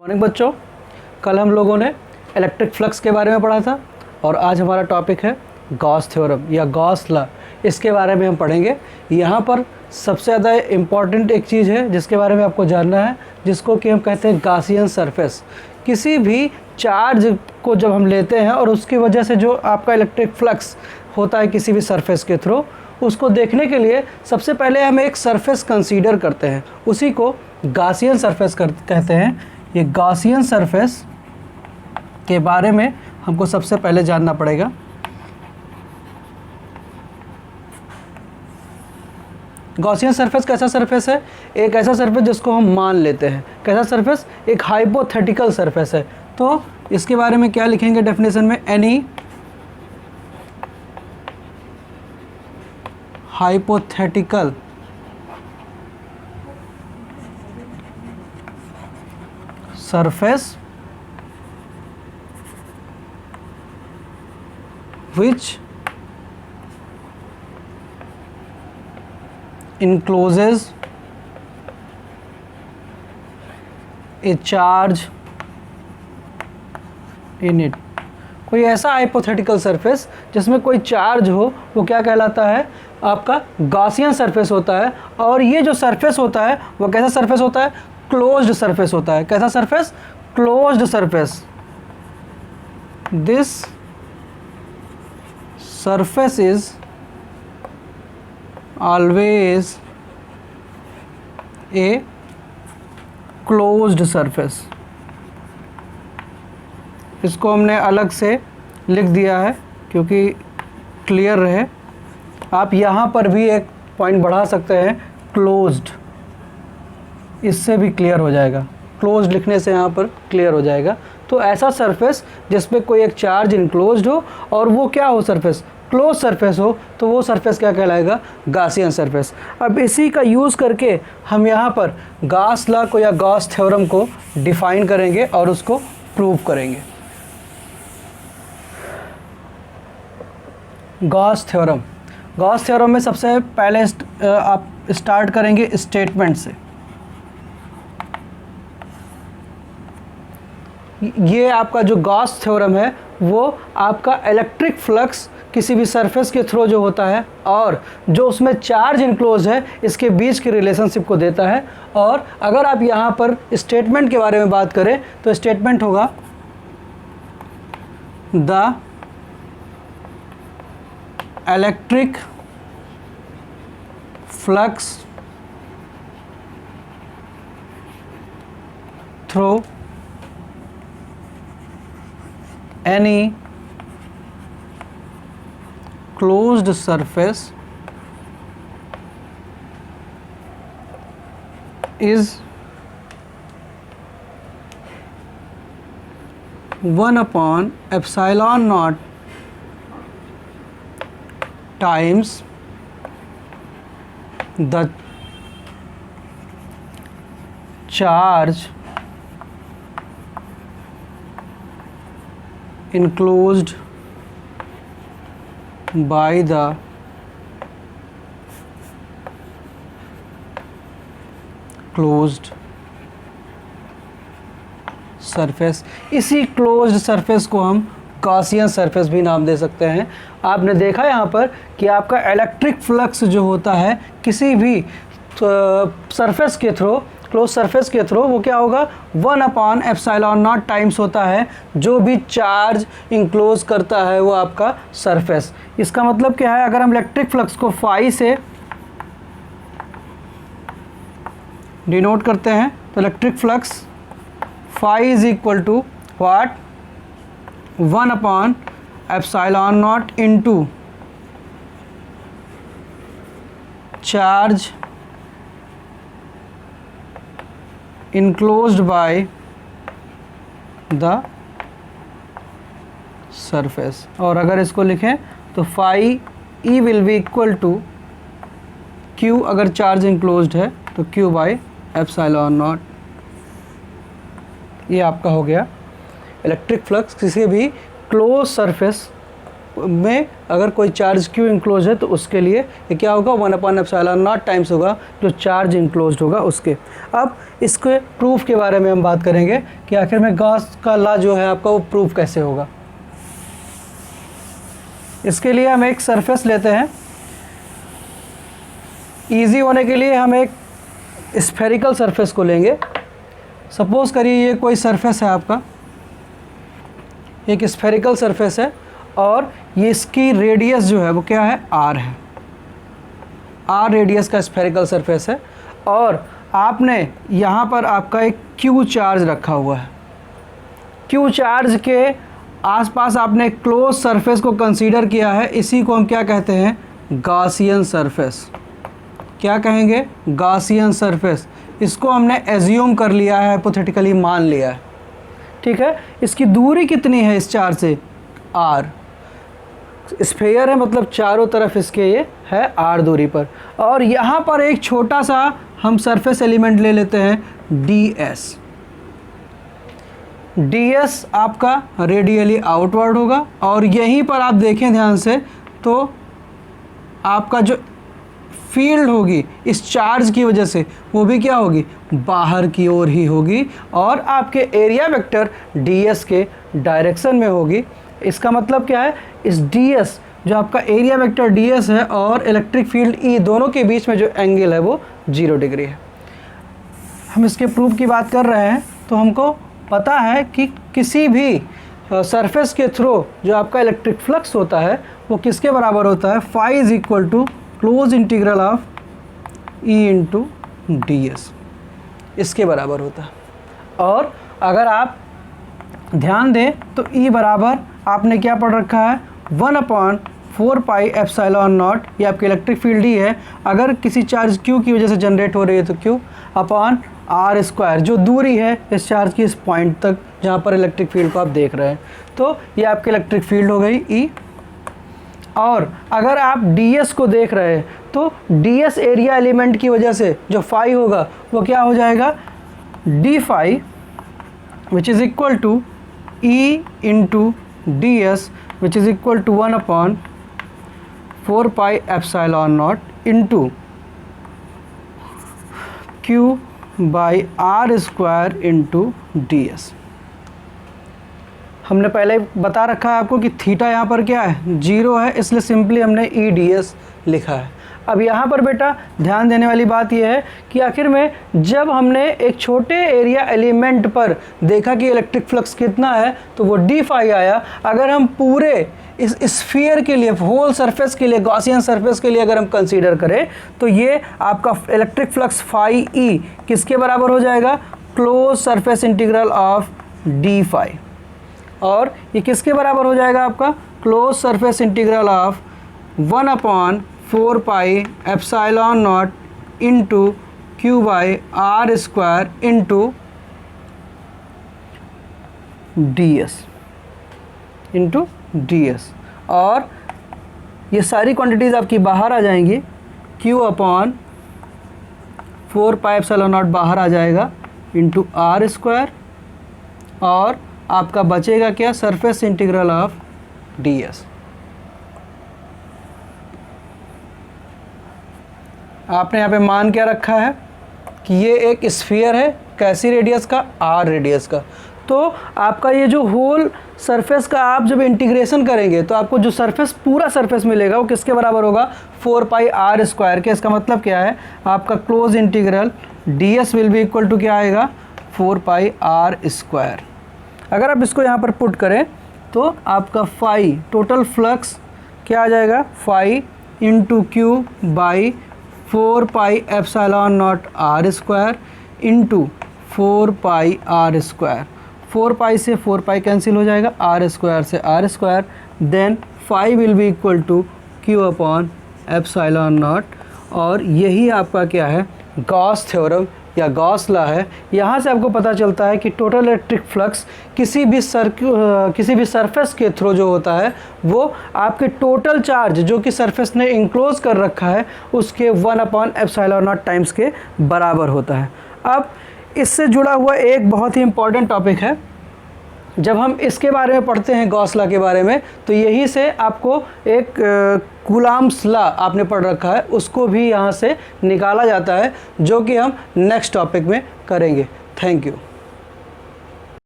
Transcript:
Morning बच्चों, कल हम लोगों ने इलेक्ट्रिक फ्लक्स के बारे में पढ़ा था और आज हमारा टॉपिक है गॉस थ्योरम या गॉस लॉ। इसके बारे में हम पढ़ेंगे। यहाँ पर सबसे ज़्यादा इम्पॉर्टेंट एक चीज़ है जिसके बारे में आपको जानना है, जिसको कि हम कहते हैं गॉसियन सरफेस। किसी भी चार्ज को जब हम लेते हैं और उसकी वजह से जो आपका इलेक्ट्रिक फ्लक्स होता है किसी भी सरफेस के थ्रू, उसको देखने के लिए सबसे पहले हम एक सरफेस कंसीडर करते हैं, उसी को गॉसियन सरफेस कहते हैं। ये गॉसियन सरफेस के बारे में हमको सबसे पहले जानना पड़ेगा। गॉसियन सरफेस कैसा सरफेस है? एक ऐसा सरफेस जिसको हम मान लेते हैं। कैसा सरफेस? एक हाइपोथेटिकल सरफेस है। तो इसके बारे में क्या लिखेंगे डेफिनेशन में? Any hypothetical surface which encloses a charge in it। कोई ऐसा हाइपोथेटिकल सरफेस जिसमें कोई चार्ज हो, वो क्या कहलाता है? आपका गॉसियन सरफेस होता है। और ये जो सरफेस होता है वो कैसा सरफेस होता है? क्लोज्ड सरफेस होता है। कैसा surface? Closed surface. This surface is always a closed surface. इसको हमने अलग से लिख दिया है क्योंकि क्लियर रहे। आप यहाँ पर भी एक पॉइंट बढ़ा सकते हैं, क्लोज्ड, इससे भी क्लियर हो जाएगा। क्लोज्ड लिखने से यहाँ पर क्लियर हो जाएगा। तो ऐसा सरफेस जिसमें कोई एक चार्ज इनक्लोज्ड हो और वो क्या हो? सरफेस क्लोज सरफेस हो, तो वो सरफेस क्या कहलाएगा? Gaussian surface. अब इसी का यूज़ करके हम यहाँ पर गॉस लॉ को या गॉस थ्योरम को डिफाइन करेंगे और उसको प्रूव करेंगे। Gauss theorem. गॉस थ्योरम में सबसे पहले आप स्टार्ट करेंगे स्टेटमेंट से। ये आपका जो गॉस थ्योरम है वो आपका इलेक्ट्रिक फ्लक्स किसी भी सरफेस के थ्रू जो होता है और जो उसमें चार्ज इनक्लोज है, इसके बीच की रिलेशनशिप को देता है। और अगर आप यहाँ पर स्टेटमेंट के बारे में बात करें तो स्टेटमेंट होगा the electric flux through any closed surface is 1/epsilon naught times the charge enclosed by the closed surface. इसी क्लोज्ड सरफेस को हम गॉसियन सरफेस भी नाम दे सकते हैं। आपने देखा यहाँ पर कि आपका इलेक्ट्रिक फ्लक्स जो होता है किसी भी सरफेस के थ्रू, क्लोज सरफेस के थ्रू, वो क्या होगा? 1/epsilon naught टाइम्स होता है जो भी चार्ज इंक्लोज करता है वो आपका सरफेस। इसका मतलब क्या है? अगर हम इलेक्ट्रिक फ्लक्स को फाई से डिनोट करते हैं तो electric flux phi is equal to what? 1/epsilon naught into charge enclosed by the surface। और अगर इसको लिखें तो phi E will be equal to Q, अगर चार्ज इंक्लोज्ड है तो क्यू बाई एप्सिलॉन नॉट। ये आपका हो गया इलेक्ट्रिक फ्लक्स किसी भी क्लोज सरफेस में अगर कोई चार्ज क्यू इंक्लोज है तो उसके लिए ये क्या होगा, 1/ε0 टाइम्स होगा जो चार्ज इंक्लोज होगा उसके। अब इसके प्रूफ के बारे में हम बात करेंगे कि आखिर में गॉस का लॉ जो है आपका वो प्रूफ कैसे होगा। इसके लिए हम एक सरफेस लेते हैं, इजी होने के लिए हम एक स्फेरिकल सरफेस को लेंगे। सपोज करिए ये कोई सरफेस है आपका, एक स्फेरिकल सरफेस है और ये इसकी रेडियस जो है वो क्या है, आर है, आर रेडियस का स्फेरिकल सरफेस है और आपने यहाँ पर आपका एक क्यू चार्ज रखा हुआ है। क्यू चार्ज के आसपास आपने क्लोज सरफेस को कंसीडर किया है, इसी को हम क्या कहते हैं, गॉसियन सरफेस। क्या कहेंगे, गॉसियन सरफेस। इसको हमने एज्यूम कर लिया है, हाइपोथेटिकली मान लिया है, ठीक है। इसकी दूरी कितनी है इस चार्ज से, आर। स्फेयर है मतलब चारों तरफ इसके ये है आर दूरी पर। और यहाँ पर एक छोटा सा हम सरफेस एलिमेंट ले लेते हैं डी एस। डी एस आपका रेडियली आउटवर्ड होगा और यहीं पर आप देखें ध्यान से तो आपका जो फील्ड होगी इस चार्ज की वजह से वो भी क्या होगी, बाहर की ओर ही होगी और आपके एरिया वेक्टर ds के डायरेक्शन में होगी। इसका मतलब क्या है, इस ds जो आपका एरिया वेक्टर ds है और इलेक्ट्रिक फील्ड E दोनों के बीच में जो एंगल है वो 0 डिग्री है। हम इसके प्रूफ की बात कर रहे हैं तो हमको पता है कि किसी भी सरफेस के थ्रू जो आपका इलेक्ट्रिक फ्लक्स होता है वो किसके बराबर होता है, phi is equal to close integral of E into D S, इसके बराबर होता है। और अगर आप ध्यान दें तो E बराबर आपने क्या पढ़ रखा है, 1/4πε0, ये आपकी इलेक्ट्रिक फील्ड ही है। अगर किसी चार्ज Q की वजह से जनरेट हो रही है तो Q/r², जो दूरी है इस चार्ज की इस पॉइंट तक जहाँ पर इलेक्ट्रिक फील्ड को आप देख रहे हैं, तो ये आपकी इलेक्ट्रिक फील्ड हो गई E। और अगर आप ds को देख रहे हैं तो ds एरिया एलिमेंट की वजह से जो फाई होगा वो क्या हो जाएगा, d phi which is equal to E into D S which is equal to 1/4πε0 into Q/r² into D S. हमने पहले बता रखा है आपको कि थीटा यहाँ पर क्या है, 0 है, इसलिए सिंपली हमने EDS लिखा है। अब यहाँ पर बेटा ध्यान देने वाली बात यह है कि आखिर में जब हमने एक छोटे एरिया एलिमेंट पर देखा कि इलेक्ट्रिक फ्लक्स कितना है तो वो d फाई आया। अगर हम पूरे इस स्फीयर के लिए, होल सरफेस के लिए, गॉसियन सरफेस के लिए अगर हम कंसीडर करें तो ये आपका इलेक्ट्रिक फ्लक्स फाई E किसके बराबर हो जाएगा, close surface integral of d phi. और ये किसके बराबर हो जाएगा आपका, close surface integral of 1/4πε0 into Q/r² into ds। और ये सारी क्वांटिटीज़ आपकी बाहर आ जाएंगी, Q/4πε0 बाहर आ जाएगा इंटू r², और आपका बचेगा क्या, सरफेस इंटीग्रल ऑफ ds। आपने यहाँ पे मान क्या रखा है कि ये एक स्फीयर है, कैसी रेडियस का, r रेडियस का। तो आपका ये जो होल सरफेस का आप जब इंटीग्रेशन करेंगे तो आपको जो सरफेस पूरा सरफेस मिलेगा वो किसके बराबर होगा, 4πr² के। इसका मतलब क्या है, आपका close integral ds will be equal to क्या आएगा, 4πr²। अगर आप इसको यहाँ पर पुट करें तो आपका फाई टोटल फ्लक्स क्या आ जाएगा, phi into Q/4πε0 r² into 4πr²। 4π से 4π कैंसिल हो जाएगा, r² से r², then phi will be equal to Q/ε0। और यही आपका क्या है, गॉस थ्योरम या गॉस लॉ है। यहाँ से आपको पता चलता है कि टोटल इलेक्ट्रिक फ्लक्स किसी भी सरफेस के थ्रू जो होता है वो आपके टोटल चार्ज जो कि सरफेस ने इंक्लोज कर रखा है उसके 1/ε0 टाइम्स के बराबर होता है। अब इससे जुड़ा हुआ एक बहुत ही इम्पॉर्टेंट टॉपिक है जब हम इसके बारे में पढ़ते हैं गॉस लॉ के बारे में, तो यहीं से आपको एक कूलॉम्स लॉ आपने पढ़ रखा है, उसको भी यहाँ से निकाला जाता है, जो कि हम नेक्स्ट टॉपिक में करेंगे। Thank you.